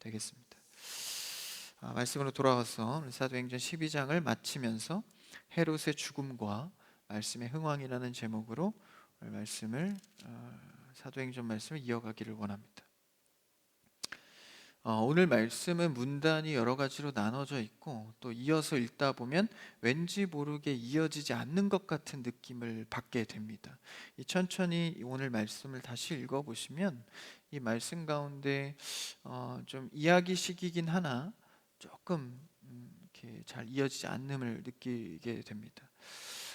되겠습니다. 말씀으로 돌아와서 사도행전 12장을 마치면서 헤롯의 죽음과 말씀의 흥왕이라는 제목으로 오늘 사도행전 말씀을 이어가기를 원합니다. 오늘 말씀은 문단이 여러 가지로 나눠져 있고 또 이어서 읽다 보면 왠지 모르게 이어지지 않는 것 같은 느낌을 받게 됩니다. 천천히 오늘 말씀을 다시 읽어보시면 이 말씀 가운데 좀 이야기식이긴 하나 조금 이렇게 잘 이어지지 않음을 느끼게 됩니다.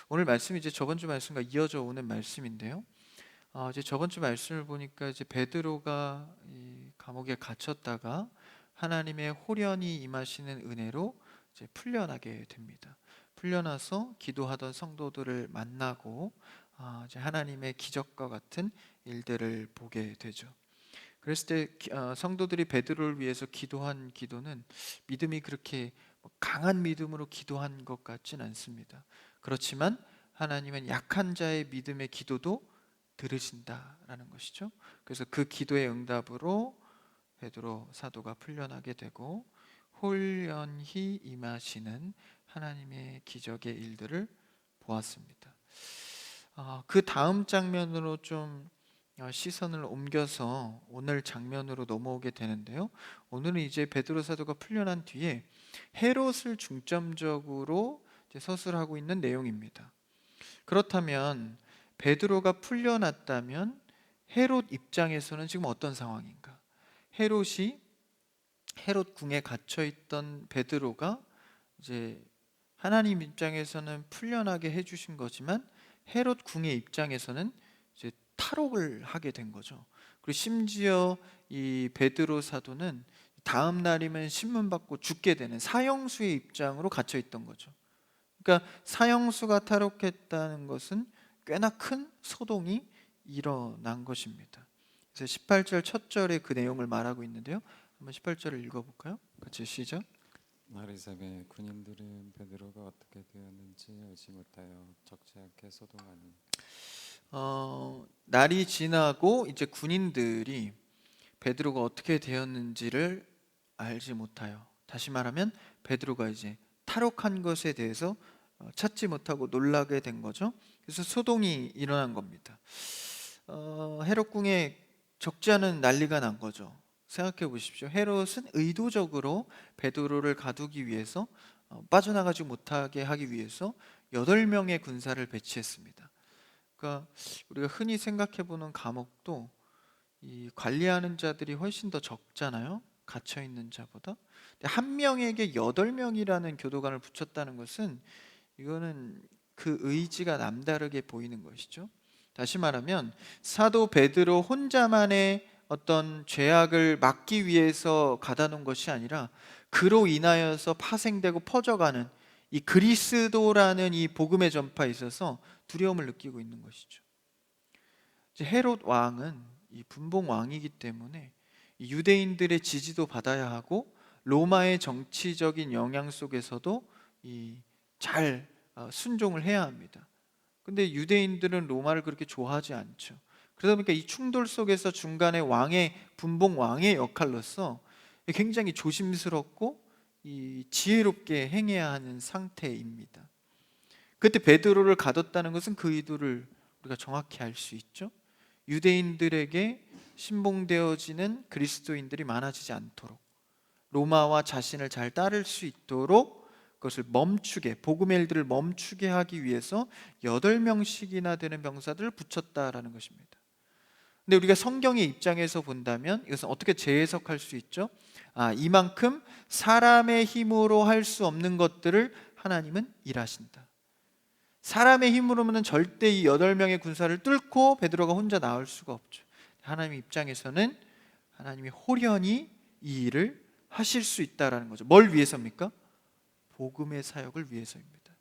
오늘 말씀이 이제 저번 주 말씀과 이어져 오는 말씀인데요. 이제 저번 주 말씀을 보니까 이제 베드로가 이 감옥에 갇혔다가 하나님의 호련히 임하시는 은혜로 이제 풀려나게 됩니다. 풀려나서 기도하던 성도들을 만나고 이제 하나님의 기적과 같은 일들을 보게 되죠. 그랬을 때 성도들이 베드로를 위해서 기도한 기도는 믿음이 그렇게 강한 믿음으로 기도한 것 같진 않습니다. 그렇지만 하나님은 약한 자의 믿음의 기도도 들으신다라는 것이죠. 그래서 그 기도의 응답으로 베드로 사도가 풀려나게 되고 홀연히 임하시는 하나님의 기적의 일들을 보았습니다. 그 다음 장면으로 좀 시선을 옮겨서 오늘 장면으로 넘어오게 되는데요. 오늘은 이제 베드로 사도가 풀려난 뒤에 헤롯을 중점적으로 이제 서술하고 있는 내용입니다. 그렇다면 베드로가 풀려났다면 헤롯 입장에서는 지금 어떤 상황인가? 헤롯 궁에 갇혀 있던 베드로가 이제 하나님 입장에서는 풀려나게 해주신 거지만 헤롯 궁의 입장에서는 이제 탈옥을 하게 된 거죠. 그리고 심지어 이 베드로 사도는 다음 날이면 신문받고 죽게 되는 사형수의 입장으로 갇혀 있던 거죠. 그러니까 사형수가 탈옥했다는 것은 꽤나 큰 소동이 일어난 것입니다. 그래서 18절 첫 절에 그 내용을 말하고 있는데요. 한번 18절을 읽어볼까요? 같이 시작. 날이 새매 군인들은 베드로가 어떻게 되었는지 알지 못하여 적지 않게 소동하니 날이 지나고 이제 군인들이 베드로가 어떻게 되었는지를 알지 못하여, 다시 말하면 베드로가 이제 탈옥한 것에 대해서 찾지 못하고 놀라게 된 거죠. 그래서 소동이 일어난 겁니다. 헤롯 궁에 적지 않은 난리가 난 거죠. 생각해 보십시오. 헤롯은 의도적으로 베드로를 가두기 위해서 빠져나가지 못하게 하기 위해서 8명의 군사를 배치했습니다. 그러니까 우리가 흔히 생각해 보는 감옥도 이 관리하는 자들이 훨씬 더 적잖아요. 갇혀 있는 자보다. 근데 한 명에게 8명이라는 교도관을 붙였다는 것은 이거는 그 의지가 남다르게 보이는 것이죠. 다시 말하면 사도 베드로 혼자만의 어떤 죄악을 막기 위해서 가다 놓은 것이 아니라 그로 인하여서 파생되고 퍼져가는 이 그리스도라는 이 복음의 전파에 있어서 두려움을 느끼고 있는 것이죠. 이제 헤롯 왕은 이 분봉 왕이기 때문에 유대인들의 지지도 받아야 하고 로마의 정치적인 영향 속에서도 잘 순종을 해야 합니다. 근데 유대인들은 로마를 그렇게 좋아하지 않죠. 그러다 보니까 이 충돌 속에서 중간에 분봉 왕의 역할로서 굉장히 조심스럽고 지혜롭게 행해야 하는 상태입니다. 그때 베드로를 가뒀다는 것은 그 의도를 우리가 정확히 알 수 있죠. 유대인들에게 신봉되어지는 그리스도인들이 많아지지 않도록, 로마와 자신을 잘 따를 수 있도록 그것을 멈추게, 복음의 일들을 멈추게 하기 위해서 8명씩이나 되는 병사들을 붙였다라는 것입니다. 근데 우리가 성경의 입장에서 본다면 이것은 어떻게 재해석할 수 있죠? 이만큼 사람의 힘으로 할 수 없는 것들을 하나님은 일하신다. 사람의 힘으로는 절대 이 8명의 군사를 뚫고 베드로가 혼자 나올 수가 없죠. 하나님 입장에서는 하나님이 호련히 이 일을 하실 수 있다라는 거죠. 뭘 위해서입니까? 복음의 사역을 위해서입니다.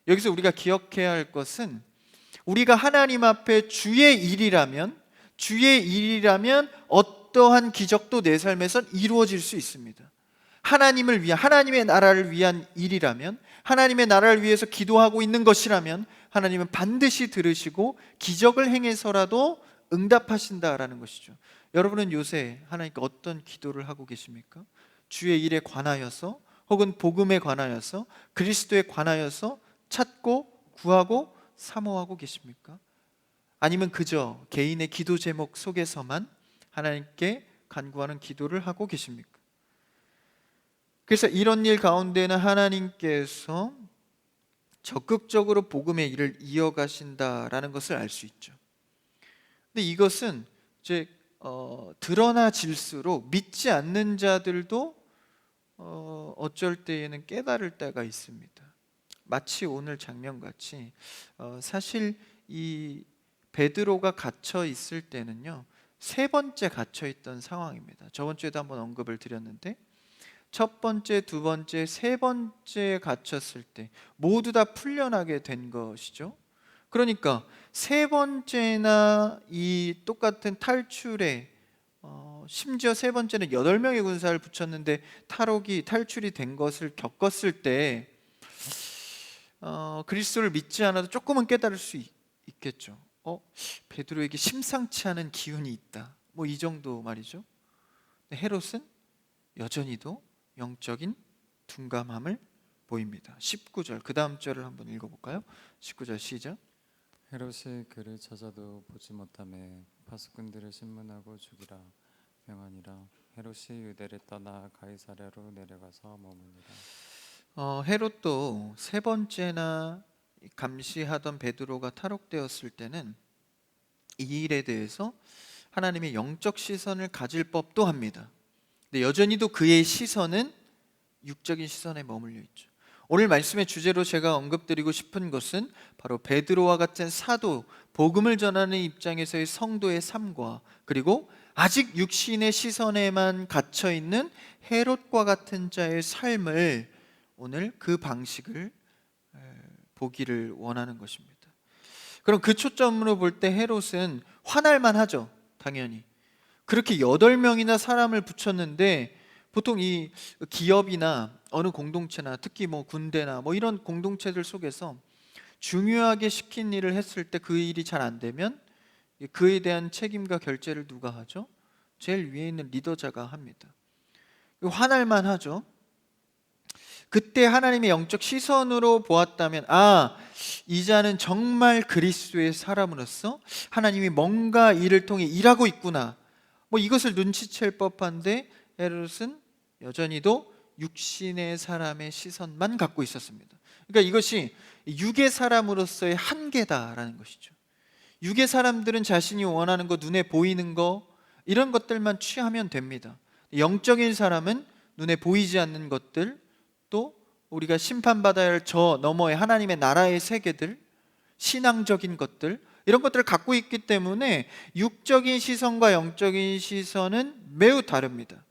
여기서 우리가 기억해야 할 것은 우리가 하나님 앞에 주의 일이라면 어떠한 기적도 내 삶에선 이루어질 수 있습니다. 하나님을 위한, 하나님의 나라를 위한 일이라면, 하나님의 나라를 위해서 기도하고 있는 것이라면 하나님은 반드시 들으시고 기적을 행해서라도 응답하신다라는 것이죠. 여러분은 요새 하나님께 어떤 기도를 하고 계십니까? 주의 일에 관하여서 혹은 복음에 관하여서 그리스도에 관하여서 찾고 구하고 사모하고 계십니까? 아니면 그저 개인의 기도 제목 속에서만 하나님께 간구하는 기도를 하고 계십니까? 그래서 이런 일 가운데는 하나님께서 적극적으로 복음의 일을 이어가신다라는 것을 알 수 있죠. 근데 이것은 이제 드러나질수록 믿지 않는 자들도 어쩔 때에는 깨달을 때가 있습니다. 마치 오늘 장면같이 사실 이 베드로가 갇혀 있을 때는요, 세 번째 갇혀 있던 상황입니다. 저번 주에도 한번 언급을 드렸는데 첫 번째, 두 번째, 세 번째 갇혔을 때 모두 다 풀려나게 된 것이죠. 그러니까 세 번째나 이 똑같은 탈출에 심지어 세 번째는 8명의 군사를 붙였는데 탈출이 된 것을 겪었을 때 그리스도를 믿지 않아도 조금은 깨달을 수 있겠죠. 베드로에게 심상치 않은 기운이 있다, 뭐 이 정도 말이죠. 헤롯은 여전히도 영적인 둔감함을 보입니다. 19절, 그 다음 절을 한번 읽어볼까요? 19절 시작. 헤롯이 그를 찾아도 보지 못하매 파수꾼들을 신문하고 죽이라 명하니라. 헤롯이 유대를 떠나 가이사랴로 내려가서 머무니라. 헤롯도 세 번째나 감시하던 베드로가 탈옥되었을 때는 이 일에 대해서 하나님의 영적 시선을 가질 법도 합니다. 근데 여전히도 그의 시선은 육적인 시선에 머물러 있죠. 오늘 말씀의 주제로 제가 언급드리고 싶은 것은 바로 베드로와 같은 사도, 복음을 전하는 입장에서의 성도의 삶과 그리고 아직 육신의 시선에만 갇혀 있는 헤롯과 같은 자의 삶을, 오늘 그 방식을 보기를 원하는 것입니다. 그럼 그 초점으로 볼 때 헤롯은 화날만 하죠. 당연히 그렇게 8명이나 사람을 붙였는데, 보통 이 기업이나 어느 공동체나 특히 뭐 군대나 뭐 이런 공동체들 속에서 중요하게 시킨 일을 했을 때 그 일이 잘 안 되면 그에 대한 책임과 결재를 누가 하죠? 제일 위에 있는 리더자가 합니다. 화날만 하죠. 그때 하나님의 영적 시선으로 보았다면, 이 자는 정말 그리스도의 사람으로서 하나님이 뭔가 이를 통해 일하고 있구나, 뭐 이것을 눈치챌 법한데 헤롯은 여전히도 육신의 사람의 시선만 갖고 있었습니다. 그러니까 이것이 육의 사람으로서의 한계다라는 것이죠. 육의 사람들은 자신이 원하는 거, 눈에 보이는 거, 이런 것들만 취하면 됩니다. 영적인 사람은 눈에 보이지 않는 것들, 또 우리가 심판받아야 할 저 너머의 하나님의 나라의 세계들, 신앙적인 것들, 이런 것들을 갖고 있기 때문에 육적인 시선과 영적인 시선은 매우 다릅니다.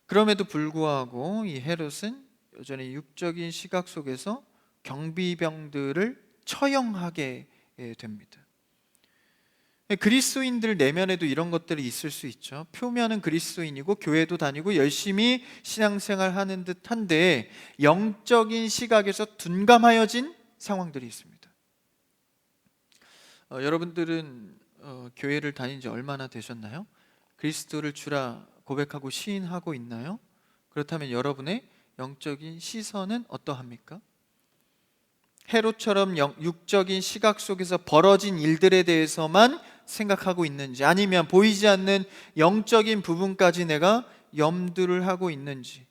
그럼에도 불구하고 이 헤롯은 여전히 육적인 시각 속에서 경비병들을 처형하게 됩니다. 그리스도인들 내면에도 이런 것들이 있을 수 있죠. 표면은 그리스도인이고 교회도 다니고 열심히 신앙생활 하는 듯한데 영적인 시각에서 둔감하여진 상황들이 있습니다. 여러분들은 교회를 다닌 지 얼마나 되셨나요? 그리스도를 주라 고백하고 시인하고 있나요? 그렇다면 여러분의 영적인 시선은 어떠합니까? 헤롯처럼 육적인 시각 속에서 벌어진 일들에 대해서만 생각하고 있는지, 아니면 보이지 않는 영적인 부분까지 내가 염두를 하고 있는지,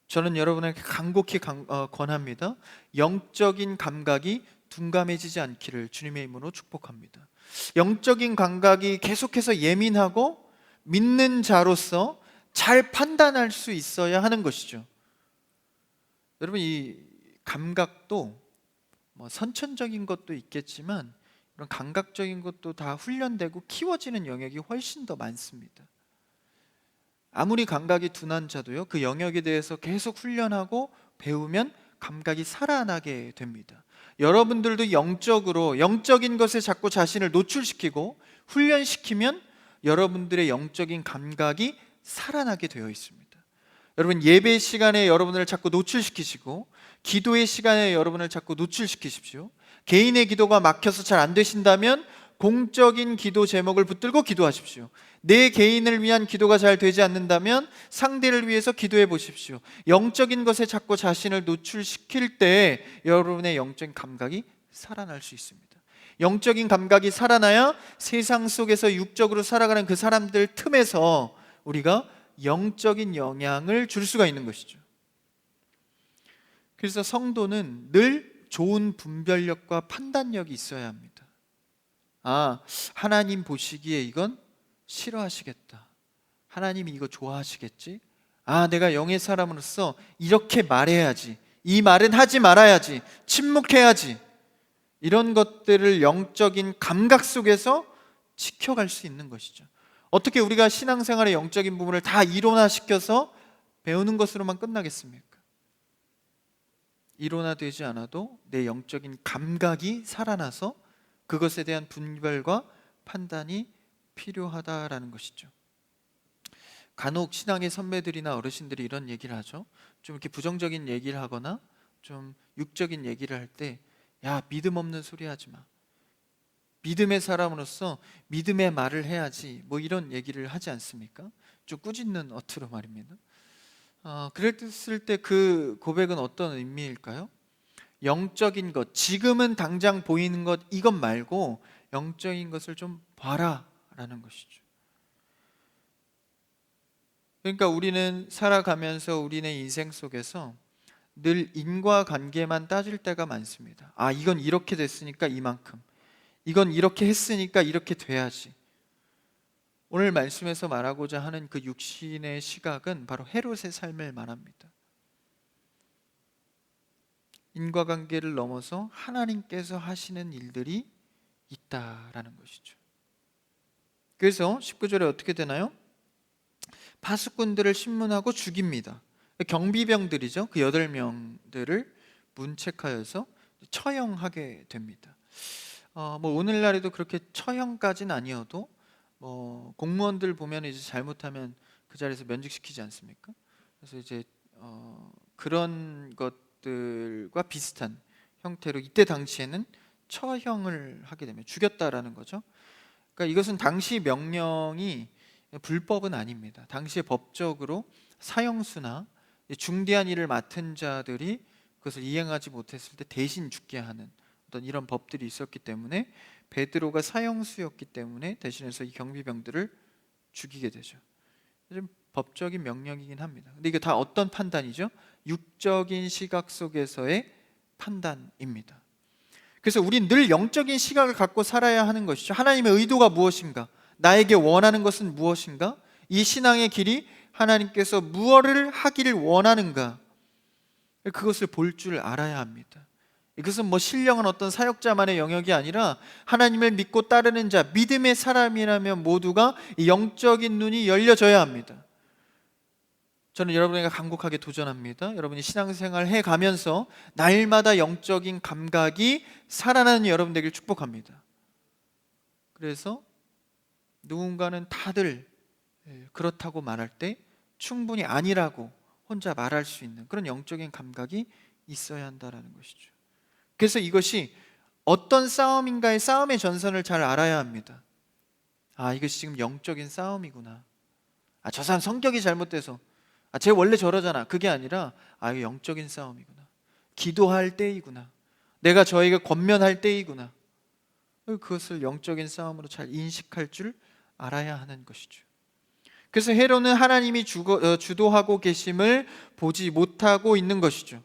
저는 여러분에게 간곡히 권합니다. 영적인 감각이 둔감해지지 않기를 주님의 이름으로 축복합니다. 영적인 감각이 계속해서 예민하고 믿는 자로서 잘 판단할 수 있어야 하는 것이죠. 여러분, 이 감각도 뭐 선천적인 것도 있겠지만 이런 감각적인 것도 다 훈련되고 키워지는 영역이 훨씬 더 많습니다. 아무리 감각이 둔한 자도요, 그 영역에 대해서 계속 훈련하고 배우면 감각이 살아나게 됩니다. 여러분들도 영적으로 영적인 것에 자꾸 자신을 노출시키고 훈련시키면 여러분들의 영적인 감각이 살아나게 되어 있습니다. 여러분, 예배 시간에 여러분을 자꾸 노출시키시고 기도의 시간에 여러분을 자꾸 노출시키십시오. 개인의 기도가 막혀서 잘 안 되신다면 공적인 기도 제목을 붙들고 기도하십시오. 내 개인을 위한 기도가 잘 되지 않는다면 상대를 위해서 기도해 보십시오. 영적인 것에 자꾸 자신을 노출시킬 때 여러분의 영적인 감각이 살아날 수 있습니다. 영적인 감각이 살아나야 세상 속에서 육적으로 살아가는 그 사람들 틈에서 우리가 영적인 영향을 줄 수가 있는 것이죠. 그래서 성도는 늘 좋은 분별력과 판단력이 있어야 합니다. 하나님 보시기에 이건 싫어하시겠다. 하나님이 이거 좋아하시겠지? 내가 영의 사람으로서 이렇게 말해야지. 이 말은 하지 말아야지. 침묵해야지. 이런 것들을 영적인 감각 속에서 지켜갈 수 있는 것이죠. 어떻게 우리가 신앙생활의 영적인 부분을 다 이론화시켜서 배우는 것으로만 끝나겠습니까? 이론화되지 않아도 내 영적인 감각이 살아나서 그것에 대한 분별과 판단이 필요하다라는 것이죠. 간혹 신앙의 선배들이나 어르신들이 이런 얘기를 하죠. 좀 이렇게 부정적인 얘기를 하거나 좀 육적인 얘기를 할 때, 야, 믿음 없는 소리 하지 마. 믿음의 사람으로서 믿음의 말을 해야지. 뭐 이런 얘기를 하지 않습니까? 좀 꾸짖는 어투로 말입니다. 그랬을 때 그 고백은 어떤 의미일까요? 영적인 것, 지금은 당장 보이는 것 이것 말고 영적인 것을 좀 봐라 라는 것이죠. 그러니까 우리는 살아가면서 우리네 인생 속에서 늘 인과관계만 따질 때가 많습니다. 이건 이렇게 됐으니까 이만큼, 이건 이렇게 했으니까 이렇게 돼야지. 오늘 말씀에서 말하고자 하는 그 육신의 시각은 바로 헤롯의 삶을 말합니다. 인과관계를 넘어서 하나님께서 하시는 일들이 있다라는 것이죠. 그래서 19절에 어떻게 되나요? 파수꾼들을 신문하고 죽입니다. 경비병들이죠. 그 8명들을 문책하여서 처형하게 됩니다. 뭐 오늘날에도 그렇게 처형까지는 아니어도 공무원들 보면 이제 잘못하면 그 자리에서 면직시키지 않습니까? 그래서 이제 그런 것들과 비슷한 형태로 이때 당시에는 처형을 하게 되면 죽였다라는 거죠. 그러니까 이것은 당시 명령이 불법은 아닙니다. 당시에 법적으로 사형수나 중대한 일을 맡은 자들이 그것을 이행하지 못했을 때 대신 죽게 하는 어떤 이런 법들이 있었기 때문에 베드로가 사형수였기 때문에 대신해서 이 경비병들을 죽이게 되죠. 좀 법적인 명령이긴 합니다. 근데 이게 다 어떤 판단이죠? 육적인 시각 속에서의 판단입니다. 그래서 우린 늘 영적인 시각을 갖고 살아야 하는 것이죠. 하나님의 의도가 무엇인가? 나에게 원하는 것은 무엇인가? 이 신앙의 길이 하나님께서 무엇을 하기를 원하는가? 그것을 볼 줄 알아야 합니다. 이것은 뭐 신령한 어떤 사역자만의 영역이 아니라 하나님을 믿고 따르는 자, 믿음의 사람이라면 모두가 이 영적인 눈이 열려져야 합니다. 저는 여러분에게 간곡하게 도전합니다. 여러분이 신앙생활 해가면서 날마다 영적인 감각이 살아나는 여러분 되길 축복합니다. 그래서 누군가는 다들 그렇다고 말할 때 충분히 아니라고 혼자 말할 수 있는 그런 영적인 감각이 있어야 한다는 것이죠. 그래서 이것이 어떤 싸움인가의 싸움의 전선을 잘 알아야 합니다. 이것이 지금 영적인 싸움이구나. 저 사람 성격이 잘못돼서 쟤 원래 저러잖아. 그게 아니라 이거 영적인 싸움이구나. 기도할 때이구나. 내가 저에게 권면할 때이구나. 그것을 영적인 싸움으로 잘 인식할 줄 알아야 하는 것이죠. 그래서 헤롯은 하나님이 주도하고 계심을 보지 못하고 있는 것이죠.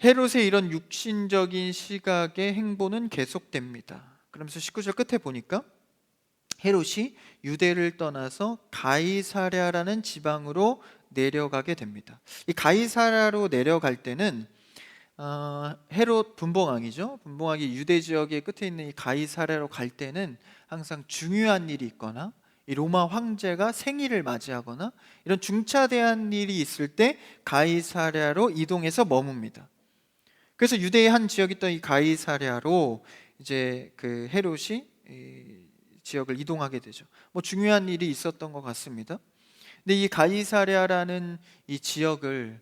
헤롯의 이런 육신적인 시각의 행보는 계속됩니다. 그러면서 19절 끝에 보니까 헤롯이 유대를 떠나서 가이사랴라는 지방으로 내려가게 됩니다. 이 가이사랴로 내려갈 때는 헤롯 분봉왕이죠. 분봉왕이 유대 지역의 끝에 있는 이 가이사랴로 갈 때는 항상 중요한 일이 있거나 이 로마 황제가 생일을 맞이하거나 이런 중차대한 일이 있을 때 가이사랴로 이동해서 머뭅니다. 그래서 유대의 한 지역이 있던 이 가이사랴로 이제 그 헤롯이 지역을 이동하게 되죠. 뭐 중요한 일이 있었던 것 같습니다. 근데 이 가이사랴라는 이 지역을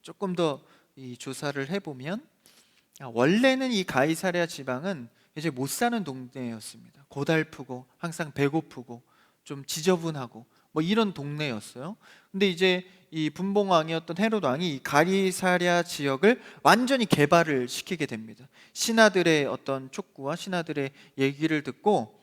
조금 더 이 조사를 해보면 원래는 이 가이사랴 지방은 이제 못 사는 동네였습니다. 고달프고 항상 배고프고 좀 지저분하고 뭐 이런 동네였어요. 근데 이제 이 분봉왕이었던 헤롯 왕이 이 가이사랴 지역을 완전히 개발을 시키게 됩니다. 신하들의 어떤 촉구와 신하들의 얘기를 듣고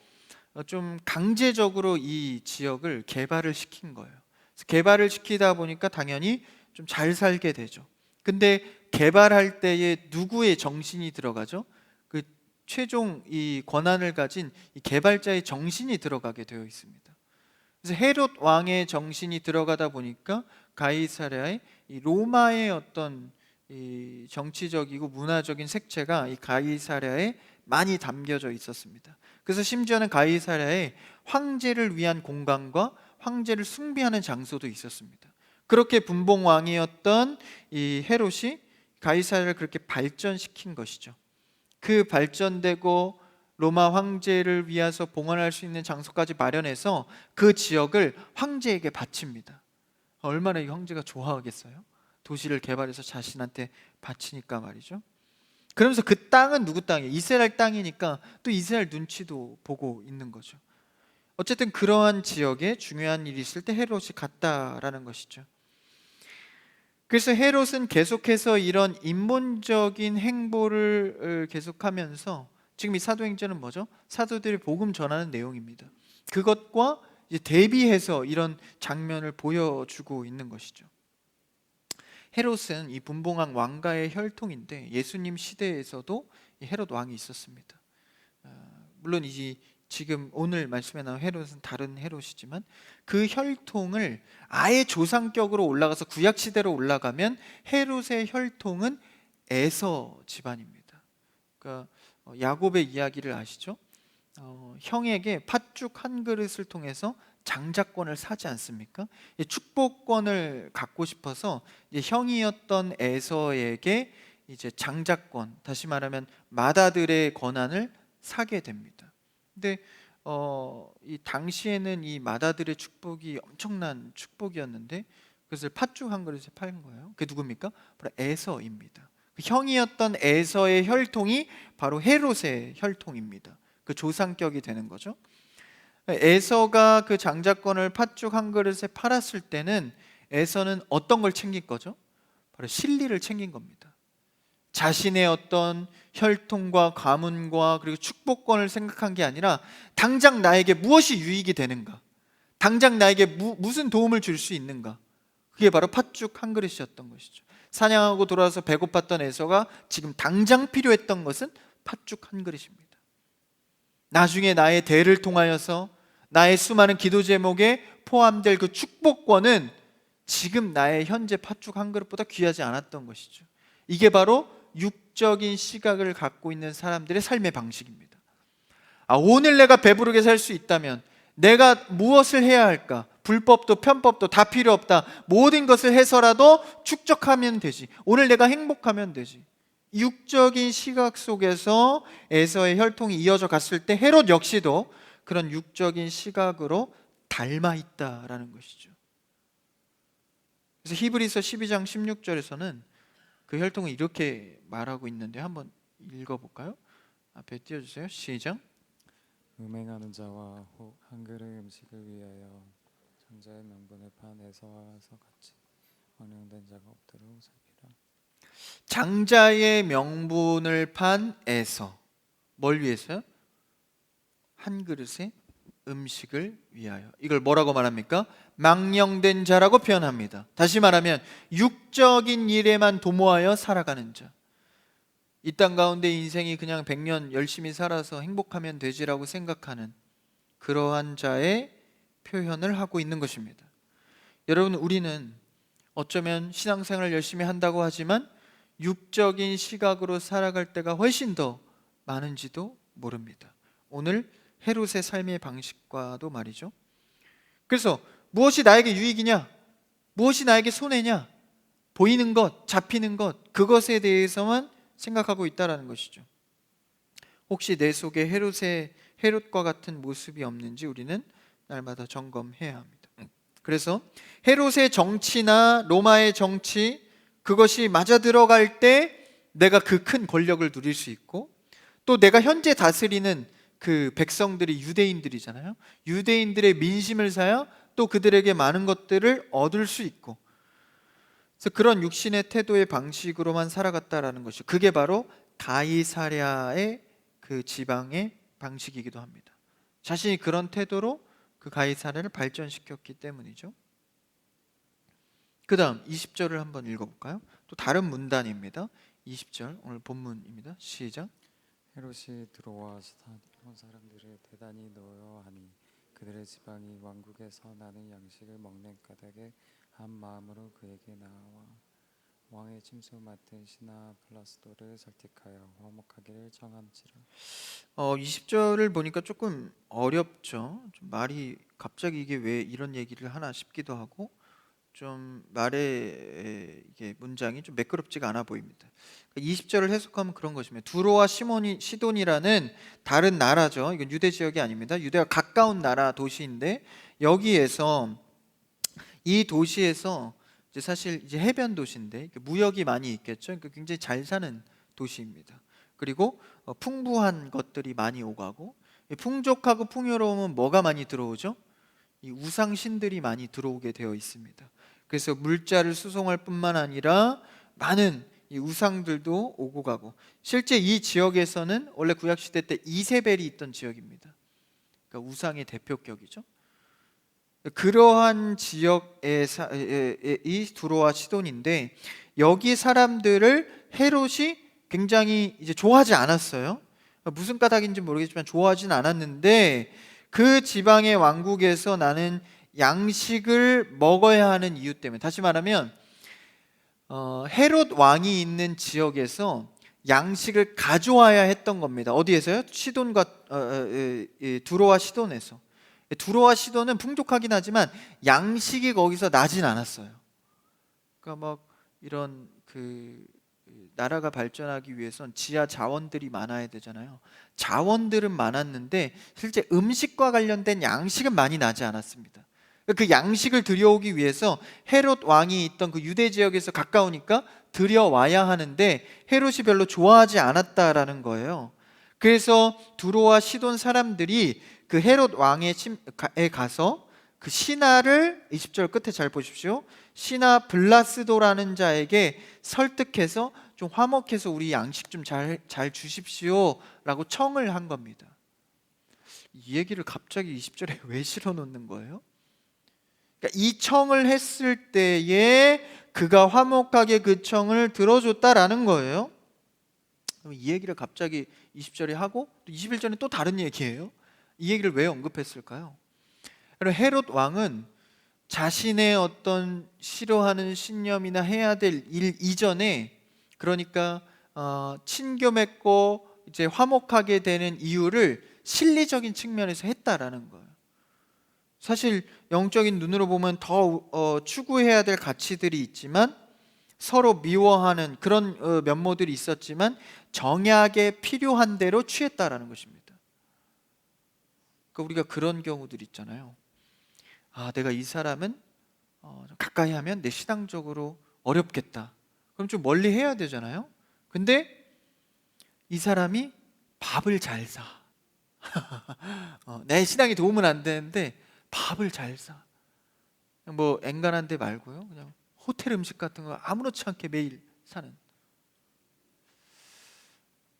좀 강제적으로 이 지역을 개발을 시킨 거예요. 그래서 개발을 시키다 보니까 당연히 좀 잘 살게 되죠. 근데 개발할 때에 누구의 정신이 들어가죠? 그 최종 이 권한을 가진 이 개발자의 정신이 들어가게 되어 있습니다. 그래서 헤롯 왕의 정신이 들어가다 보니까 가이사랴의 이 로마의 어떤 이 정치적이고 문화적인 색채가 이 가이사랴에 많이 담겨져 있었습니다. 그래서 심지어는 가이사랴에 황제를 위한 공간과 황제를 숭배하는 장소도 있었습니다. 그렇게 분봉 왕이었던 이 헤롯이 가이사랴를 그렇게 발전시킨 것이죠. 그 발전되고 로마 황제를 위해서 봉헌할 수 있는 장소까지 마련해서 그 지역을 황제에게 바칩니다. 얼마나 이 황제가 좋아하겠어요? 도시를 개발해서 자신한테 바치니까 말이죠. 그러면서 그 땅은 누구 땅이에요? 이스라엘 땅이니까 또 이스라엘 눈치도 보고 있는 거죠. 어쨌든 그러한 지역에 중요한 일이 있을 때 헤롯이 갔다라는 것이죠. 그래서 헤롯은 계속해서 이런 인본적인 행보를 계속하면서 지금 이 사도행전은 뭐죠? 사도들이 복음 전하는 내용입니다. 그것과 이제 대비해서 이런 장면을 보여주고 있는 것이죠. 헤롯은 이 분봉왕 왕가의 혈통인데 예수님 시대에서도 이 헤롯 왕이 있었습니다. 물론 이 지금 오늘 말씀에 나온 헤롯은 다른 헤롯이지만 그 혈통을 아예 조상격으로 올라가서 구약 시대로 올라가면 헤롯의 혈통은 에서 집안입니다. 그러니까 야곱의 이야기를 아시죠? 형에게 팥죽 한 그릇을 통해서 장자권을 사지 않습니까? 축복권을 갖고 싶어서 형이었던 에서에게 이제 장자권, 다시 말하면 맏아들의 권한을 사게 됩니다. 근데 이 당시에는 이 맏아들의 축복이 엄청난 축복이었는데 그것을 팥죽 한 그릇에 팔은 거예요. 그게 누굽니까? 바로 에서입니다. 그 형이었던 에서의 혈통이 바로 헤롯의 혈통입니다. 그 조상격이 되는 거죠. 에서가 그 장자권을 팥죽 한 그릇에 팔았을 때는 에서는 어떤 걸 챙긴 거죠? 바로 실리를 챙긴 겁니다. 자신의 어떤 혈통과 가문과 그리고 축복권을 생각한 게 아니라 당장 나에게 무엇이 유익이 되는가, 당장 나에게 무슨 도움을 줄 수 있는가, 그게 바로 팥죽 한 그릇이었던 것이죠. 사냥하고 돌아와서 배고팠던 에서가 지금 당장 필요했던 것은 팥죽 한 그릇입니다. 나중에 나의 대를 통하여서 나의 수많은 기도 제목에 포함될 그 축복권은 지금 나의 현재 팥죽 한 그릇보다 귀하지 않았던 것이죠. 이게 바로 육적인 시각을 갖고 있는 사람들의 삶의 방식입니다. 오늘 내가 배부르게 살 수 있다면 내가 무엇을 해야 할까? 불법도 편법도 다 필요 없다. 모든 것을 해서라도 축적하면 되지. 오늘 내가 행복하면 되지. 육적인 시각 속에서 에서의 혈통이 이어져 갔을 때 헤롯 역시도 그런 육적인 시각으로 닮아 있다라는 것이죠. 그래서 히브리서 12장 16절에서는 그 혈통을 이렇게 말하고 있는데 한번 읽어볼까요? 앞에 띄워주세요. 시작. 음행하는 자와 혹 한 그릇 음식을 위하여 장자의 명분을 판 에서와 같이 언행된 자가 없도록 살피라. 장자의 명분을 판 에서, 뭘 위해서요? 한 그릇의 음식을 위하여. 이걸 뭐라고 말합니까? 망령된 자라고 표현합니다. 다시 말하면 육적인 일에만 도모하여 살아가는 자. 이 땅 가운데 인생이 그냥 100년 열심히 살아서 행복하면 되지라고 생각하는 그러한 자의 표현을 하고 있는 것입니다. 여러분, 우리는 어쩌면 신앙생활을 열심히 한다고 하지만 육적인 시각으로 살아갈 때가 훨씬 더 많은지도 모릅니다. 오늘 헤롯의 삶의 방식과도 말이죠. 그래서 무엇이 나에게 유익이냐, 무엇이 나에게 손해냐, 보이는 것, 잡히는 것, 그것에 대해서만 생각하고 있다는 것이죠. 혹시 내 속에 헤롯과 같은 모습이 없는지 우리는 날마다 점검해야 합니다. 그래서 헤롯의 정치나 로마의 정치, 그것이 맞아 들어갈 때 내가 그 큰 권력을 누릴 수 있고, 또 내가 현재 다스리는 그 백성들이 유대인들이잖아요. 유대인들의 민심을 사야 또 그들에게 많은 것들을 얻을 수 있고, 그래서 그런 육신의 태도의 방식으로만 살아갔다라는 것이, 그게 바로 가이사랴의 그 지방의 방식이기도 합니다. 자신이 그런 태도로 그 가이사랴를 발전시켰기 때문이죠. 그 다음 20절을 한번 읽어볼까요? 또 다른 문단입니다. 20절 오늘 본문입니다. 시작. 헤롯이 들어와 시돈 사람들을 대단히 노여하니 그들의 지방이 왕국에서 나는 양식을 먹는 까닭에 한 마음으로 그에게 나와 왕의 침소 맡은 시나 블라스도를 설득하여 화목하기를 청함지라. 20절을 보니까 조금 어렵죠. 좀 말이 갑자기 이게 왜 이런 얘기를 하나 싶기도 하고, 좀 말의 이게 문장이 좀 매끄럽지가 않아 보입니다. 20절을 해석하면 그런 것입니다. 두로와 시돈이라는 다른 나라죠. 이건 유대 지역이 아닙니다. 유대와 가까운 나라 도시인데, 여기에서 이 도시에서 이제 사실 이제 해변 도시인데 무역이 많이 있겠죠. 그러니까 굉장히 잘 사는 도시입니다. 그리고 풍부한 것들이 많이 오가고, 풍족하고 풍요로우면 뭐가 많이 들어오죠? 이 우상 신들이 많이 들어오게 되어 있습니다. 그래서 물자를 수송할 뿐만 아니라 많은 이 우상들도 오고 가고, 실제 이 지역에서는 원래 구약 시대 때 이세벨이 있던 지역입니다. 그러니까 우상의 대표격이죠. 그러한 지역의 이 두로와 시돈인데, 여기 사람들을 헤롯이 굉장히 이제 좋아하지 않았어요. 무슨 까닭인지 모르겠지만 좋아하진 않았는데, 그 지방의 왕국에서 나는 양식을 먹어야 하는 이유 때문에, 다시 말하면 헤롯 왕이 있는 지역에서 양식을 가져와야 했던 겁니다. 어디에서요? 시돈과 두로와 시돈에서. 두로와 시돈은 풍족하긴 하지만 양식이 거기서 나진 않았어요. 그러니까 막 이런 그 나라가 발전하기 위해선 지하 자원들이 많아야 되잖아요. 자원들은 많았는데 실제 음식과 관련된 양식은 많이 나지 않았습니다. 그 양식을 들여오기 위해서 헤롯 왕이 있던 그 유대 지역에서 가까우니까 들여와야 하는데 헤롯이 별로 좋아하지 않았다라는 거예요. 그래서 두로와 시돈 사람들이 그 헤롯 왕에 가서 그 신하를, 20절 끝에 잘 보십시오, 신하 블라스도라는 자에게 설득해서 좀 화목해서 우리 양식 좀 잘 주십시오 라고 청을 한 겁니다. 이 얘기를 갑자기 20절에 왜 실어 놓는 거예요? 그러니까 이 청을 했을 때에 그가 화목하게 그 청을 들어줬다라는 거예요. 그럼 이 얘기를 갑자기 20절에 하고 또 21절에 또 다른 얘기예요. 이 얘기를 왜 언급했을까요? 헤롯 왕은 자신의 어떤 싫어하는 신념이나 해야 될 일 이전에, 그러니까 친교 맺고 이제 화목하게 되는 이유를 실리적인 측면에서 했다라는 거예요. 사실 영적인 눈으로 보면 더 추구해야 될 가치들이 있지만, 서로 미워하는 그런 면모들이 있었지만 정약에 필요한 대로 취했다라는 것입니다. 그러니까 우리가 그런 경우들 있잖아요. 내가 이 사람은 가까이 하면 내 신앙적으로 어렵겠다. 그럼 좀 멀리 해야 되잖아요. 근데 이 사람이 밥을 잘 사. 내 신앙에 도움은 안 되는데 밥을 잘 사. 뭐 엔간한 데 말고요. 그냥 호텔 음식 같은 거 아무렇지 않게 매일 사는.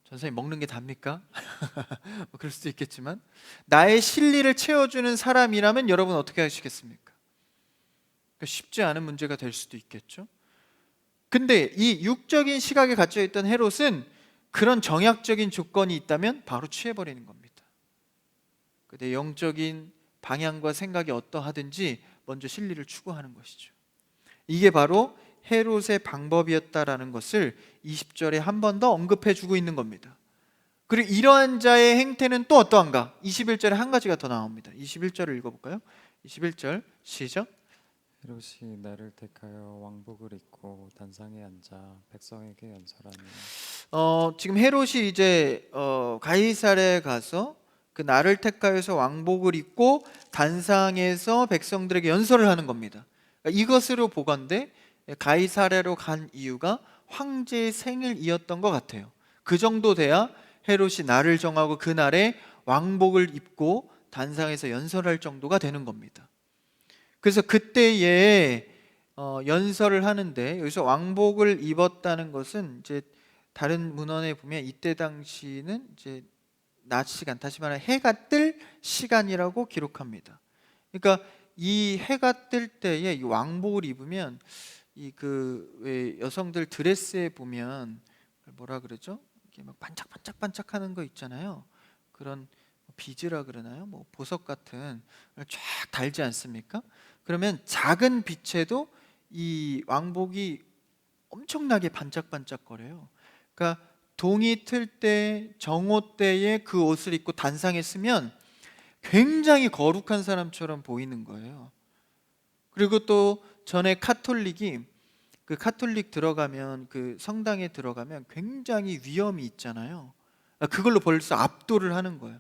전사님 먹는 게 답니까? 뭐 그럴 수도 있겠지만, 나의 실리를 채워주는 사람이라면 여러분 어떻게 하시겠습니까? 그러니까 쉽지 않은 문제가 될 수도 있겠죠. 근데 이 육적인 시각에 갇혀있던 헤롯은 그런 정약적인 조건이 있다면 바로 취해버리는 겁니다. 내 영적인 방향과 생각이 어떠하든지 먼저 실리를 추구하는 것이죠. 이게 바로 헤롯의 방법이었다라는 것을 20절에 한 번 더 언급해주고 있는 겁니다. 그리고 이러한 자의 행태는 또 어떠한가? 21절에 한 가지가 더 나옵니다. 21절을 읽어볼까요? 21절 시작. 헤롯이 나를 택하여 왕복을 입고 단상에 앉아 백성에게 연설하니. 지금 헤롯이 이제 가이사랴에 가서 그 나를 택하여서 왕복을 입고 단상에서 백성들에게 연설을 하는 겁니다. 그러니까 이것으로 보건대 가이사랴로 간 이유가 황제의 생일이었던 것 같아요. 그 정도 돼야 헤롯이 날을 정하고 그날에 왕복을 입고 단상에서 연설할 정도가 되는 겁니다. 그래서 그때에 연설을 하는데, 여기서 왕복을 입었다는 것은 이제 다른 문헌에 보면 이때 당시는 이제 낮 시간, 다시 말해 해가 뜰 시간이라고 기록합니다. 그러니까 이 해가 뜰 때에 이 왕복을 입으면 이 그 왜 여성들 드레스에 보면 뭐라 그러죠? 이게 막 반짝반짝반짝하는 거 있잖아요. 그런 비즈라 그러나요? 뭐 보석 같은 걸 쫙 달지 않습니까? 그러면 작은 빛에도 이 왕복이 엄청나게 반짝반짝거려요. 그러니까 동이 틀 때, 정오 때에 그 옷을 입고 단상에 서면 굉장히 거룩한 사람처럼 보이는 거예요. 그리고 또 전에 카톨릭이 그 카톨릭 들어가면, 그 성당에 들어가면 굉장히 위험이 있잖아요. 그걸로 벌써 압도를 하는 거예요.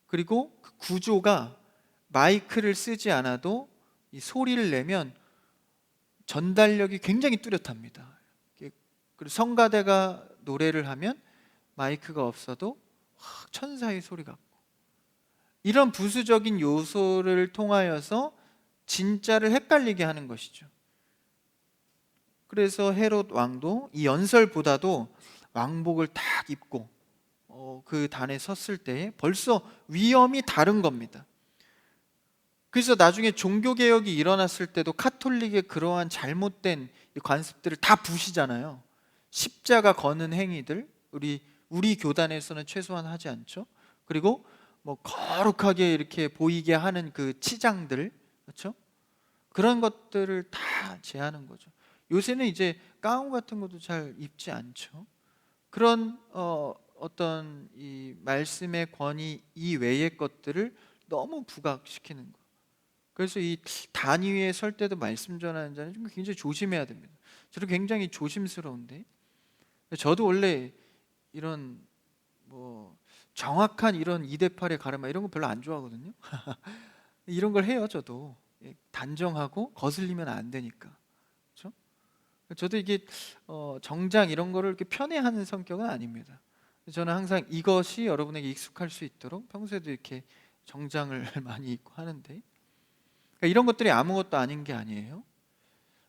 그리고 그 구조가 마이크를 쓰지 않아도 이 소리를 내면 전달력이 굉장히 뚜렷합니다. 그리고 성가대가 노래를 하면 마이크가 없어도 확 천사의 소리 같고, 이런 부수적인 요소를 통하여서 진짜를 헷갈리게 하는 것이죠. 그래서 헤롯 왕도 이 연설보다도 왕복을 딱 입고 그 단에 섰을 때 벌써 위험이 다른 겁니다. 그래서 나중에 종교개혁이 일어났을 때도 카톨릭의 그러한 잘못된 관습들을 다 부시잖아요. 십자가 거는 행위들, 우리 교단에서는 최소한 하지 않죠. 그리고 뭐 거룩하게 이렇게 보이게 하는 그 치장들, 그렇죠? 그런 것들을 다 제하는 거죠. 요새는 이제 가운 같은 것도 잘 입지 않죠. 그런 어떤 이 말씀의 권위 이외의 것들을 너무 부각시키는 거. 그래서 이 단위에 설 때도 말씀 전하는 자는 좀 굉장히 조심해야 됩니다. 저도 굉장히 조심스러운데, 저도 원래 이런 뭐 정확한 이런 2대8의 가르마 이런 거 별로 안 좋아하거든요. 이런 걸 해요. 저도 단정하고 거슬리면 안 되니까. 그렇죠? 저도 이게 정장 이런 거를 이렇게 편애하는 성격은 아닙니다. 저는 항상 이것이 여러분에게 익숙할 수 있도록 평소에도 이렇게 정장을 많이 입고 하는데, 그러니까 이런 것들이 아무것도 아닌 게 아니에요.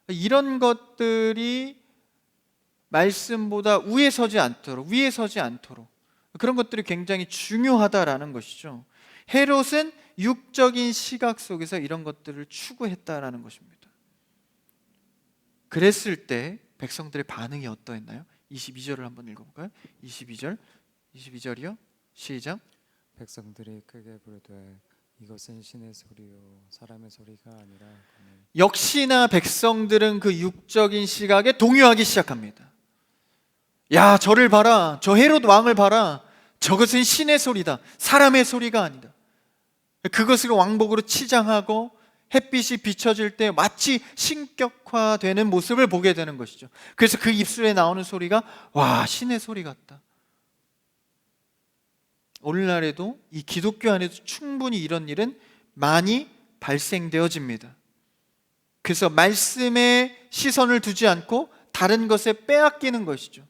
이런 것들이 말씀보다 위에 서지 않도록 그런 것들이 굉장히 중요하다라는 것이죠. 헤롯은 육적인 시각 속에서 이런 것들을 추구했다라는 것입니다. 그랬을 때 백성들의 반응이 어떠했나요? 22절을 한번 읽어볼까요? 22절이요. 시작. 백성들이 크게 부르되 이것은 신의 소리요 사람의 소리가 아니라 하거늘. 역시나 백성들은 그 육적인 시각에 동요하기 시작합니다. 야, 저를 봐라. 저 헤롯 왕을 봐라. 저것은 신의 소리다. 사람의 소리가 아니다. 그것을 왕복으로 치장하고 햇빛이 비춰질 때 마치 신격화되는 모습을 보게 되는 것이죠. 그래서 그 입술에 나오는 소리가 와, 신의 소리 같다. 오늘날에도 이 기독교 안에도 충분히 이런 일은 많이 발생되어집니다. 그래서 말씀에 시선을 두지 않고 다른 것에 빼앗기는 것이죠.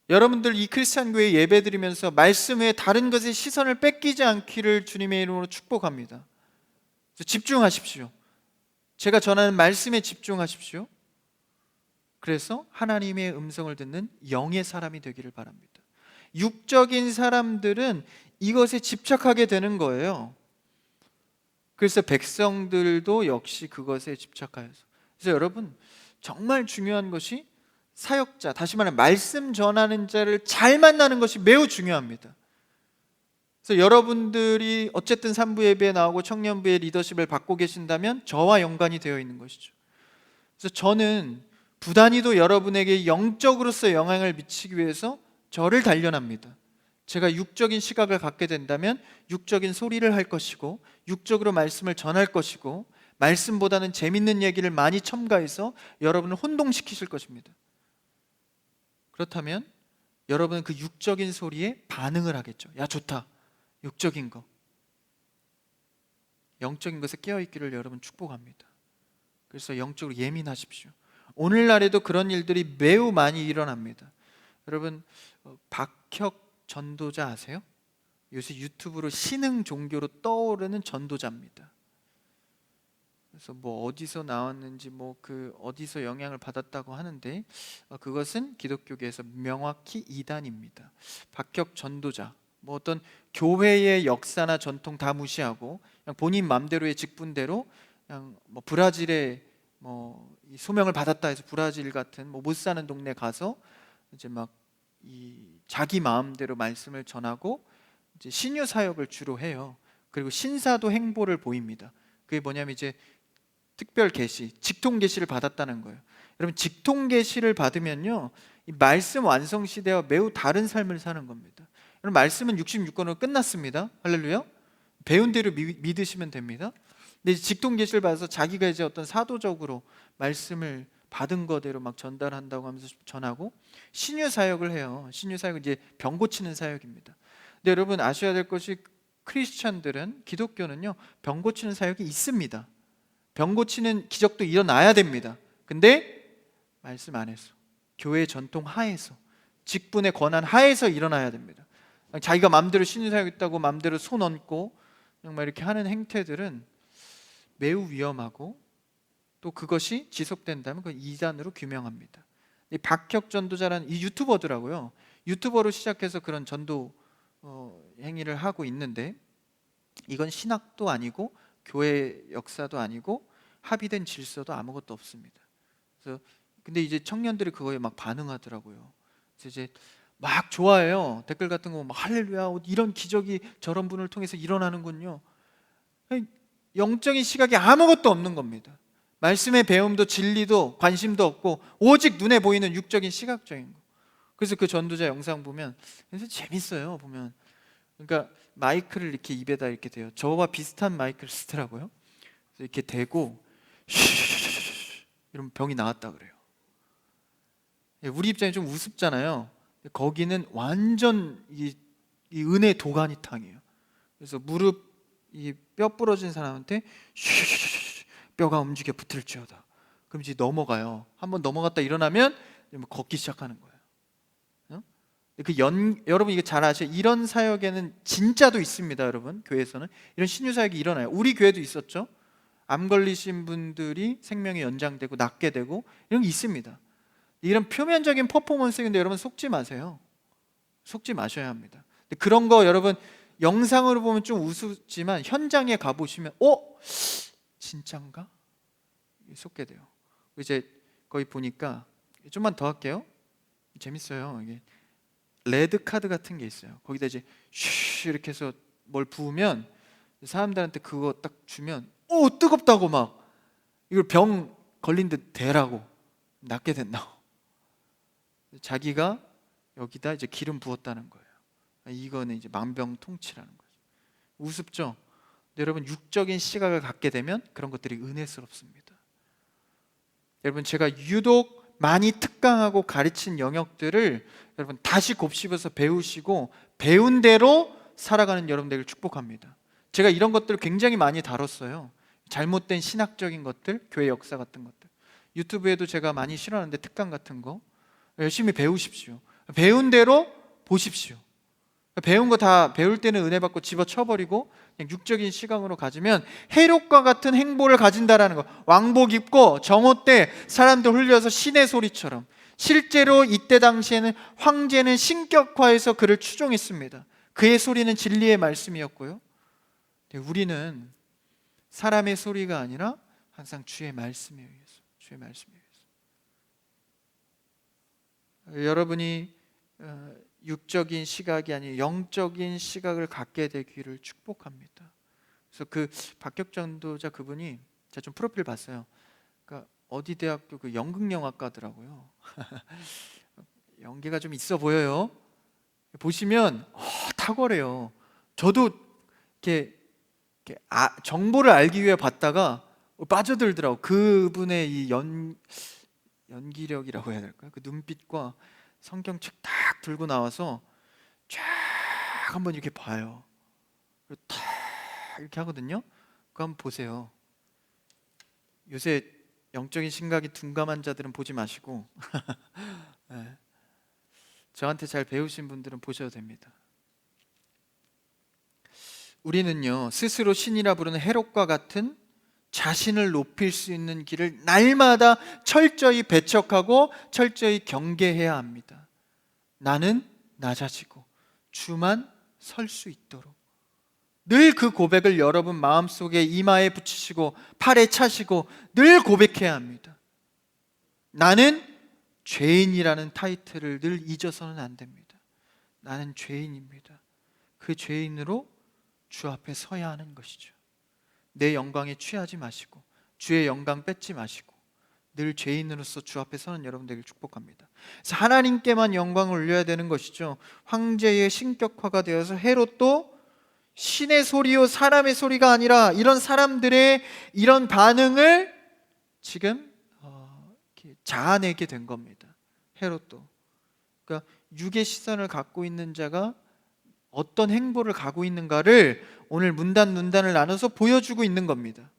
여러분들 이 크리스찬 교회 예배 드리면서 말씀 외에 다른 것에 시선을 뺏기지 않기를 주님의 이름으로 축복합니다. 집중하십시오. 제가 전하는 말씀에 집중하십시오. 그래서 하나님의 음성을 듣는 영의 사람이 되기를 바랍니다. 육적인 사람들은 이것에 집착하게 되는 거예요. 그래서 백성들도 역시 그것에 집착하여서. 그래서 여러분, 정말 중요한 것이 사역자, 다시 말하면 말씀 전하는 자를 잘 만나는 것이 매우 중요합니다. 그래서 여러분들이 어쨌든 산부 예배에 나오고 청년부의 리더십을 받고 계신다면 저와 연관이 되어 있는 것이죠. 그래서 저는 부단히도 여러분에게 영적으로서 영향을 미치기 위해서 저를 단련합니다. 제가 육적인 시각을 갖게 된다면 육적인 소리를 할 것이고, 육적으로 말씀을 전할 것이고, 말씀보다는 재밌는 얘기를 많이 첨가해서 여러분을 혼동시키실 것입니다. 그렇다면 여러분은 그 육적인 소리에 반응을 하겠죠. 야, 좋다. 육적인 거. 영적인 것에 깨어있기를 여러분 축복합니다. 그래서 영적으로 예민하십시오. 오늘날에도 그런 일들이 매우 많이 일어납니다. 여러분, 박혁 전도자 아세요? 요새 유튜브로 신흥 종교로 떠오르는 전도자입니다. 그래서 뭐 어디서 나왔는지 뭐 그 어디서 영향을 받았다고 하는데 그것은 기독교계에서 명확히 이단입니다. 박혁 전도자, 뭐 어떤 교회의 역사나 전통 다 무시하고 그냥 본인 맘대로의 직분대로 그냥 뭐 브라질에 뭐이 소명을 받았다 해서 브라질 같은 뭐 못 사는 동네 가서 이제 막 이 자기 마음대로 말씀을 전하고 이제 신유 사역을 주로 해요. 그리고 신사도 행보를 보입니다. 그게 뭐냐면 이제 특별 계시, 직통 계시를 받았다는 거예요. 여러분, 직통 계시를 받으면요, 이 말씀 완성 시대와 매우 다른 삶을 사는 겁니다. 여러분, 말씀은 66권으로 끝났습니다. 할렐루야. 배운 대로 믿으시면 됩니다. 근데 이제 직통 계시를 받아서 자기가 이제 어떤 사도적으로 말씀을 받은 거대로 막 전달한다고 하면서 전하고 신유 사역을 해요. 신유 사역은 이제 병 고치는 사역입니다. 근데 여러분 아셔야 될 것이 크리스천들은, 기독교는요, 병 고치는 사역이 있습니다. 병 고치는 기적도 일어나야 됩니다. 근데 말씀 안에서, 교회 전통 하에서, 직분의 권한 하에서 일어나야 됩니다. 자기가 마음대로 신유 사역 있다고 마음대로 손 얹고 정말 이렇게 하는 행태들은 매우 위험하고 또 그것이 지속된다면 그 이단으로 규명합니다. 이 박혁 전도자라는 이 유튜버더라고요. 유튜버로 시작해서 그런 전도 행위를 하고 있는데 이건 신학도 아니고 교회 역사도 아니고 합의된 질서도 아무것도 없습니다. 그래서 근데 이제 청년들이 그거에 막 반응하더라고요. 그래서 이제 막 좋아해요. 댓글 같은 거 막 할렐루야, 이런 기적이 저런 분을 통해서 일어나는군요. 영적인 시각이 아무것도 없는 겁니다. 말씀의 배움도 진리도 관심도 없고 오직 눈에 보이는 육적인 시각적인 거. 그래서 그 전도자 영상 보면 그래서 재밌어요. 보면 그러니까 마이크를 이렇게 입에다 이렇게 대요. 저와 비슷한 마이크를 쓰더라고요. 그래서 이렇게 대고 이러면 병이 나았다 그래요. 우리 입장에 좀 우습잖아요. 거기는 완전 이 은혜 도가니탕이에요. 그래서 무릎 이 뼈 부러진 사람한테 뼈가 움직여 붙을지어다. 그럼 이제 넘어가요. 한번 넘어갔다 일어나면 걷기 시작하는 거예요. 여러분 이게 잘 아셔요. 이런 사역에는 진짜도 있습니다. 여러분 교회에서는 이런 신유 사역이 일어나요. 우리 교회도 있었죠. 암 걸리신 분들이 생명이 연장되고 낫게 되고 이런 게 있습니다. 이런 표면적인 퍼포먼스인데 여러분 속지 마세요. 속지 마셔야 합니다. 그런 거 여러분 영상으로 보면 좀 우스지만 현장에 가보시면 진짠가? 속게 돼요. 이제 거기 보니까 좀만 더 할게요. 재밌어요. 이게 레드 카드 같은 게 있어요. 거기다 이제 슈 이렇게 해서 뭘 부으면 사람들한테 그거 딱 주면 뜨겁다고 막 이걸 병 걸린 듯 대라고 낫게 된다고. 자기가 여기다 이제 기름 부었다는 거예요. 이거는 이제 만병통치라는 거죠. 우습죠? 근데 여러분 육적인 시각을 갖게 되면 그런 것들이 은혜스럽습니다. 여러분 제가 유독 많이 특강하고 가르친 영역들을 여러분 다시 곱씹어서 배우시고 배운 대로 살아가는 여러분들을 축복합니다. 제가 이런 것들을 굉장히 많이 다뤘어요. 잘못된 신학적인 것들, 교회 역사 같은 것들. 유튜브에도 제가 많이 실어놨는데 특강 같은 거 열심히 배우십시오. 배운 대로 보십시오. 배운 거 다 배울 때는 은혜 받고 집어쳐버리고 그냥 육적인 시각으로 가지면 해롭과 같은 행보를 가진다라는 거. 왕복 입고 정오 때 사람들 홀려서 신의 소리처럼. 실제로 이때 당시에는 황제는 신격화해서 그를 추종했습니다. 그의 소리는 진리의 말씀이었고요. 우리는 사람의 소리가 아니라 항상 주의 말씀에 의해서, 주의 말씀에 의해서. 여러분이 육적인 시각이 아닌 영적인 시각을 갖게 되기를 축복합니다. 그래서 그 박혁 전도자 그분이 제가 좀 프로필 봤어요. 그러니까 어디 대학교 그 연극영화과더라고요. 연기가 좀 있어 보여요. 보시면 탁월해요. 저도 이렇게 정보를 알기 위해 봤다가 빠져들더라고. 그분의 이 연기력이라고 해야 될까요? 그 눈빛과 성경책 딱 들고 나와서 쫙 한번 이렇게 봐요. 그리고 탁 이렇게 하거든요. 그거 한번 보세요. 요새 영적인 심각이 둔감한 자들은 보지 마시고 네, 저한테 잘 배우신 분들은 보셔도 됩니다. 우리는요, 스스로 신이라 부르는 헤롯과 같은 자신을 높일 수 있는 길을 날마다 철저히 배척하고 철저히 경계해야 합니다. 나는 낮아지고 주만 설 수 있도록 늘 그 고백을 여러분 마음속에 이마에 붙이시고 팔에 차시고 늘 고백해야 합니다. 나는 죄인이라는 타이틀을 늘 잊어서는 안 됩니다. 나는 죄인입니다. 그 죄인으로 주 앞에 서야 하는 것이죠. 내 영광에 취하지 마시고 주의 영광 뺏지 마시고 늘 죄인으로서 주 앞에 서는 여러분 되길 축복합니다. 그래서 하나님께만 영광을 올려야 되는 것이죠. 황제의 신격화가 되어서 헤롯도 신의 소리요 사람의 소리가 아니라 이런 사람들의 이런 반응을 지금 이렇게 자아내게 된 겁니다. 헤롯도. 그러니까 육의 시선을 갖고 있는 자가 어떤 행보를 가고 있는가를 오늘 문단을 나눠서 보여주고 있는 겁니다.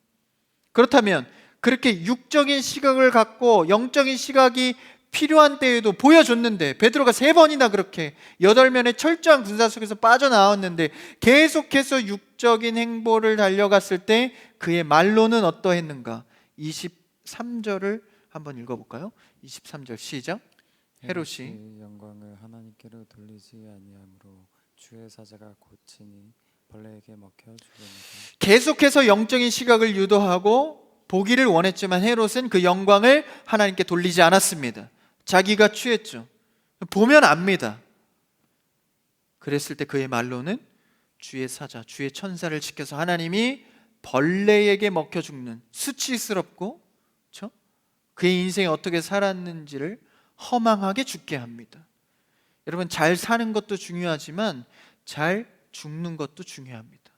그렇다면 그렇게 육적인 시각을 갖고 영적인 시각이 필요한 때에도 보여줬는데 베드로가 3번이나 그렇게 8면의 철저한 군사 속에서 빠져나왔는데 계속해서 육적인 행보를 달려갔을 때 그의 말로는 어떠했는가? 23절을 한번 읽어볼까요? 23절 시작. 헤롯이 영광을 하나님께로 돌리지 아니하므로 주의 사자가 고치니 벌레에게 먹혀 죽으니라. 계속해서 영적인 시각을 유도하고 보기를 원했지만 헤롯은 그 영광을 하나님께 돌리지 않았습니다. 자기가 취했죠. 보면 압니다. 그랬을 때 그의 말로는 주의 사자, 주의 천사를 지켜서 하나님이 벌레에게 먹혀 죽는 수치스럽고 그렇죠? 그의 인생이 어떻게 살았는지를 허망하게 죽게 합니다. 여러분, 잘 사는 것도 중요하지만 잘 죽는 것도 중요합니다.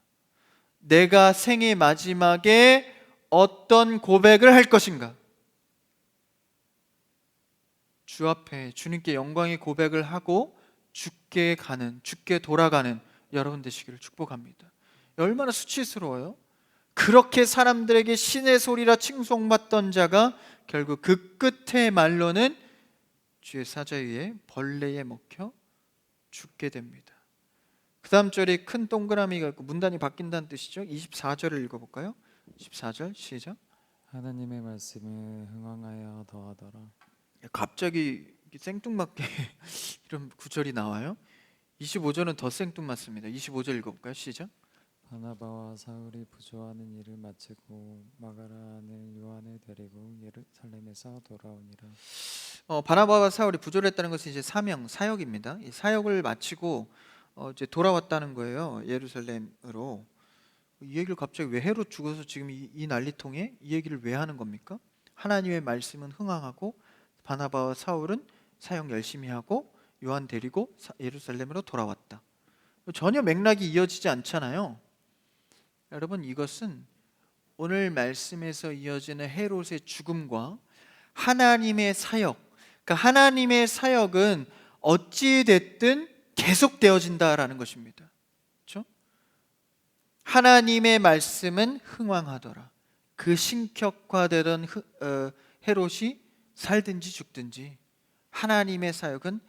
내가 생의 마지막에 어떤 고백을 할 것인가? 주 앞에 주님께 영광의 고백을 하고 죽게 돌아가는 여러분 되시기를 축복합니다. 얼마나 수치스러워요? 그렇게 사람들에게 신의 소리라 칭송받던 자가 결국 그 끝의 말로는 주의 사자에 의해 벌레에 먹혀 죽게 됩니다. 그 다음 절이 큰 동그라미가 있고 문단이 바뀐다는 뜻이죠. 24절을 읽어볼까요? 24절 시작. 하나님의 말씀을 흥왕하여 더하더라. 갑자기 생뚱맞게 이런 구절이 나와요. 25절은 더 생뚱맞습니다. 25절 읽어볼까요? 시작. 바나바와 사울이 부조하는 일을 마치고 마가라는 요한을 데리고 예루살렘에서 돌아오니라. 바나바와 사울이 부조를 했다는 것은 이제 사역입니다. 이 사역을 마치고 이제 돌아왔다는 거예요. 예루살렘으로. 이 얘기를 갑자기 왜 헤롯 죽어서 지금 이 난리통에 이 얘기를 왜 하는 겁니까? 하나님의 말씀은 흥황하고 바나바와 사울은 사역 열심히 하고 요한 데리고 예루살렘으로 돌아왔다. 전혀 맥락이 이어지지 않잖아요. 여러분, 이것은 오늘 말씀에서 이어지는 헤롯의 죽음과 하나님의 사역, 그러니까 하나님의 사역은 어찌 됐든 계속되어진다라는 것입니다. 그렇죠? 하나님의 말씀은 흥왕하더라. 그 신격화되던 헤롯이 살든지 죽든지 하나님의 사역은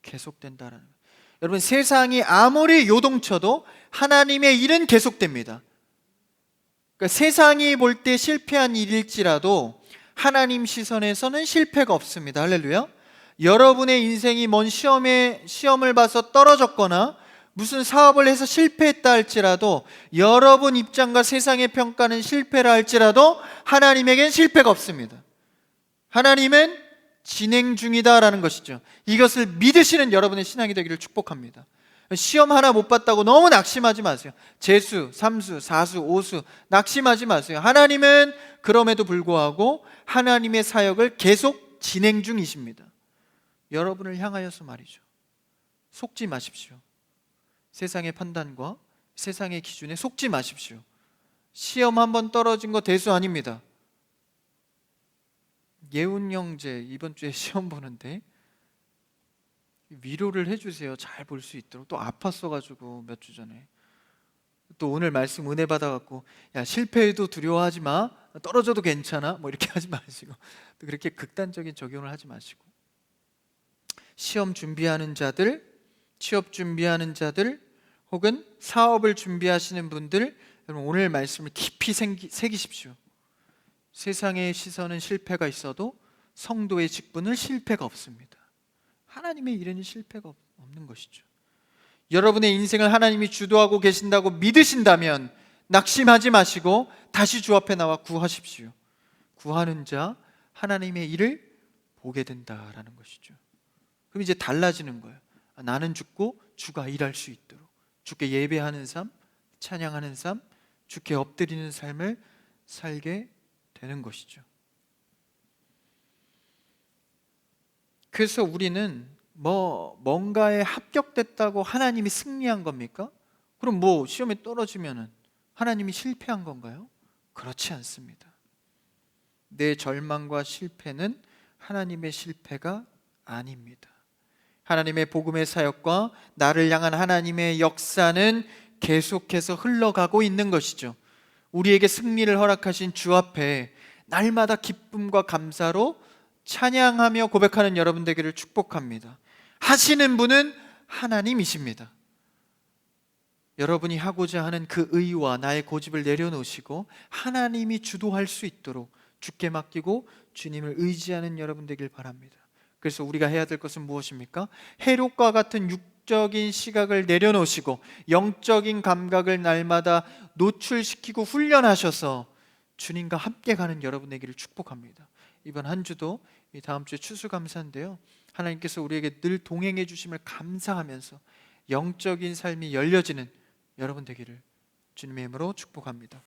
계속된다라는 거예요. 여러분, 세상이 아무리 요동쳐도 하나님의 일은 계속됩니다. 그러니까 세상이 볼 때 실패한 일일지라도 하나님 시선에서는 실패가 없습니다. 할렐루야. 여러분의 인생이 먼 시험을 봐서 떨어졌거나 무슨 사업을 해서 실패했다 할지라도 여러분 입장과 세상의 평가는 실패라 할지라도 하나님에겐 실패가 없습니다. 하나님은 진행 중이다라는 것이죠. 이것을 믿으시는 여러분의 신앙이 되기를 축복합니다. 시험 하나 못 봤다고 너무 낙심하지 마세요. 재수, 삼수, 사수, 오수 낙심하지 마세요. 하나님은 그럼에도 불구하고 하나님의 사역을 계속 진행 중이십니다. 여러분을 향하여서 말이죠. 속지 마십시오. 세상의 판단과 세상의 기준에 속지 마십시오. 시험 한번 떨어진 거 대수 아닙니다. 예훈 형제 이번 주에 시험 보는데 위로를 해주세요. 잘 볼 수 있도록. 또 아팠어가지고 몇 주 전에 또 오늘 말씀 은혜 받아갖고 야 실패해도 두려워하지 마, 떨어져도 괜찮아, 뭐 이렇게 하지 마시고 또 그렇게 극단적인 적용을 하지 마시고, 시험 준비하는 자들, 취업 준비하는 자들, 혹은 사업을 준비하시는 분들, 여러분 오늘 말씀을 깊이 새기십시오. 세상의 시선은 실패가 있어도 성도의 직분은 실패가 없습니다. 하나님의 일에는 실패가 없는 것이죠. 여러분의 인생을 하나님이 주도하고 계신다고 믿으신다면 낙심하지 마시고 다시 주 앞에 나와 구하십시오. 구하는 자 하나님의 일을 보게 된다라는 것이죠. 그럼 이제 달라지는 거예요. 나는 죽고 주가 일할 수 있도록 주께 예배하는 삶, 찬양하는 삶, 주께 엎드리는 삶을 살게 되는 것이죠. 그래서 우리는 뭔가에 합격됐다고 하나님이 승리한 겁니까? 그럼 시험에 떨어지면은 하나님이 실패한 건가요? 그렇지 않습니다. 내 절망과 실패는 하나님의 실패가 아닙니다. 하나님의 복음의 사역과 나를 향한 하나님의 역사는 계속해서 흘러가고 있는 것이죠. 우리에게 승리를 허락하신 주 앞에 날마다 기쁨과 감사로 찬양하며 고백하는 여러분 되기를 축복합니다. 하시는 분은 하나님이십니다. 여러분이 하고자 하는 그 의와 나의 고집을 내려놓으시고 하나님이 주도할 수 있도록 주께 맡기고 주님을 의지하는 여러분 되길 바랍니다. 그래서 우리가 해야 될 것은 무엇입니까? 해롭과 같은 육적인 시각을 내려놓으시고 영적인 감각을 날마다 노출시키고 훈련하셔서 주님과 함께 가는 여러분 되기를 축복합니다. 이번 한 주도 이 다음 주에 추수감사인데요, 하나님께서 우리에게 늘 동행해 주심을 감사하면서 영적인 삶이 열려지는 여러분 되기를 주님의 이름으로 축복합니다.